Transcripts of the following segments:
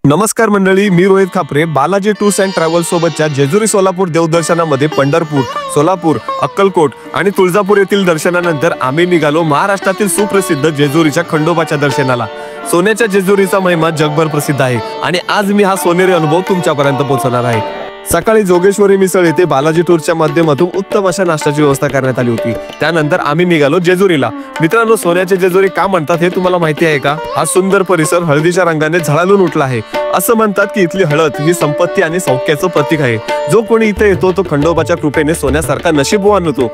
नमस्कार मंडळी, मी Rohit Khapre. Balaji tours and travels सोबतच्या जेजुरी सोलापूर देवदर्शनामध्ये पंढरपूर, सोलापूर, अक्कलकोट आणि तुळजापूर येथील दर्शनानंतर आम्ही निघालो महाराष्ट्रातील सुप्रसिद्ध जेजुरीच्या खंडोबाच्या दर्शनाला. सोन्याच्या जेजुरीचा महिमा जगभर प्रसिद्ध आहे आणि आज मी हा सोनेरी अनुभव तुमच्यापर्यंत पोहोचवणार आहे. सकाळी जोगेश्वरी मिसळ येथे बालाजी टूरच्या माध्यमातून उत्तम अशा नाश्त्याची व्यवस्था करण्यात आली होती. त्यानंतर आम्ही निघालो जेजुरीला. मित्रांनो, सोन्याचे जेजुरी का म्हणतात हे तुम्हाला माहिती आहे का? हा सुंदर परिसर हळदीच्या रंगाने झळाळून उठला आहे. असं म्हणतात की इथली हळद ही संपत्ती आणि सौख्याचं प्रतीक आहे. जो कोणी इथे येतो तो खंडोबाच्या कृपेने सोन्यासारखा नशीबवान होतो.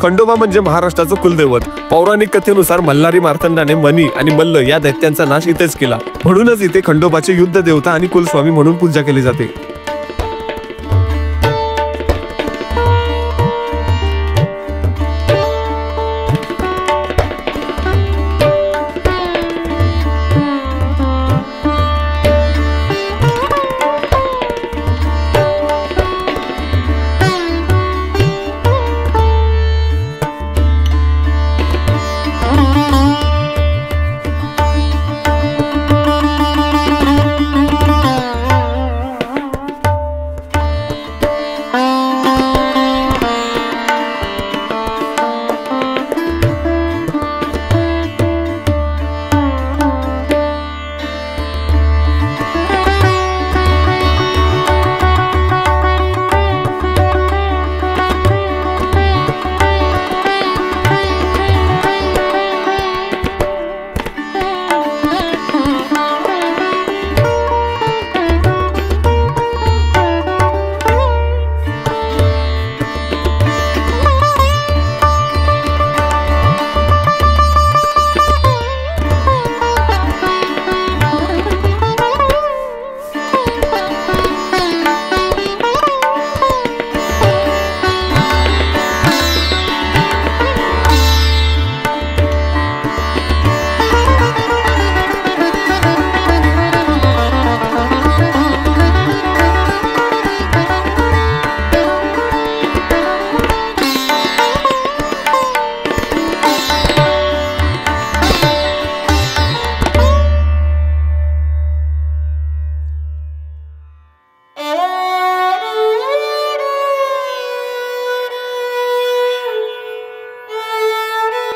खंडोबा म्हणजे महाराष्ट्राचं कुलदैवत. पौराणिक कथेनुसार मल्हारी मार्तंडाने मणी आणि मल्ल या दैत्यांचा नाश इथेच केला. म्हणूनच इथे खंडोबाचे युद्ध देवता आणि कुलस्वामी म्हणून पूजा केली जाते.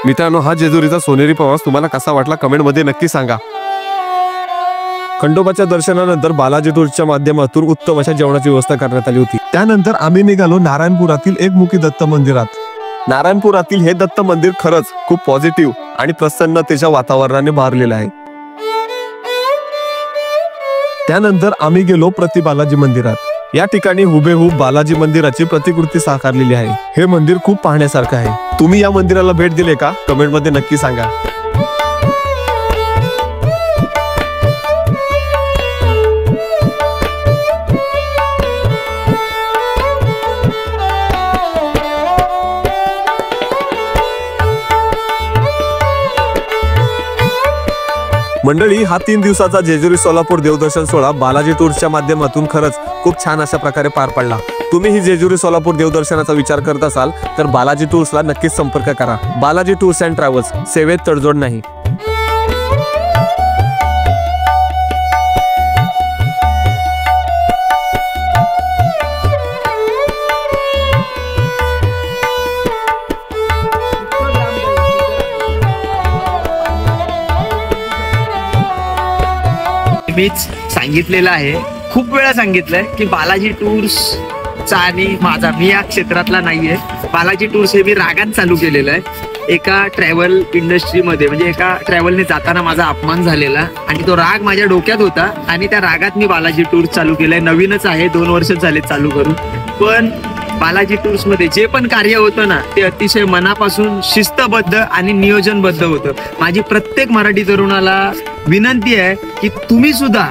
मित्रांनो, हा जेजुरीचा सोनेरी प्रवास तुम्हाला कसा वाटला कमेंट मध्ये नक्की सांगा. खंडोबाच्या दर्शनानंतर बालाजी टूरच्या माध्यमातून उत्तम अशा जेवणाची व्यवस्था करण्यात आली होती. त्यानंतर आम्ही निघालो नारायणपुरातील एकमुखी दत्त मंदिरात. नारायणपुरातील हे दत्त मंदिर खरंच खूप पॉझिटिव्ह आणि प्रसन्नतेच्या वातावरणाने भारलेलं आहे. त्यानंतर आम्ही गेलो प्रति बालाजी मंदिरात. या ठिकाणी हुबेहूब बालाजी मंदिराची प्रतिकृती साकारलेली आहे. हे मंदिर खूप पाहण्यासारखं आहे. तुम्ही या मंदिराला भेट दिले का? कमेंट मध्ये नक्की सांगा. मंडळी, हा 3 दिवसाचा जेजुरी सोलापूर देवदर्शन सोहळा बालाजी टूर्सच्या माध्यमातून खरंच खूप छान अशा प्रकारे पार पडला. तुम्ही ही जेजुरी सोलापूर देवदर्शनाचा विचार करत असाल तर बालाजी टूर्सला नक्कीच संपर्क करा. बालाजी टूर्स अँड ट्रॅव्हल्स, सेवेत तडजोड नाही. मीच सांगितलेलं आहे, खूप वेळा सांगितलंय की बालाजी टूर्स चा आणि माझा, मी या क्षेत्रातला नाहीये. बालाजी टूर्स हे मी रागात चालू केलेलं आहे. एका ट्रॅव्हल इंडस्ट्रीमध्ये म्हणजे एका ट्रॅव्हलने जाताना माझा अपमान झालेला आणि तो राग माझ्या डोक्यात होता आणि त्या रागात मी बालाजी टूर्स चालू केलंय. नवीनच आहे, 2 वर्ष झाले चालू करून. पण बालाजी टूर्स मध्ये जे पण कार्य होतं ना ते अतिशय मनापासून शिस्तबद्ध आणि नियोजनबद्ध होतं. माझी प्रत्येक मराठी तरुणाला विनंती आहे की तुम्ही सुद्धा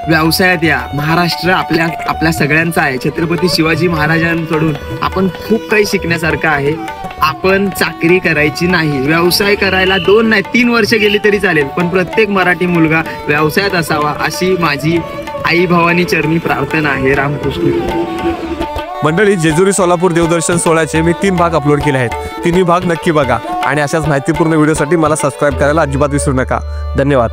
व्यवसायात या. महाराष्ट्र आपल्या सगळ्यांचा आहे. छत्रपती शिवाजी महाराजांकडून आपण खूप काही शिकण्यासारखं आहे. आपण चाकरी करायची नाही, व्यवसाय करायला 2 नाही 3 वर्ष गेली तरी चालेल, पण प्रत्येक मराठी मुलगा व्यवसायात असावा अशी माझी आई भवानी चरणी प्रार्थना आहे. रामकृष्ण. मंडळी, जेजुरी सोलापूर देवदर्शन सोहळ्याचे मी 3 भाग अपलोड केले आहेत. तिन्ही भाग नक्की बघा आणि अशाच माहितीपूर्ण व्हिडिओसाठी मला सबस्क्राईब करायला अजिबात विसरू नका. धन्यवाद.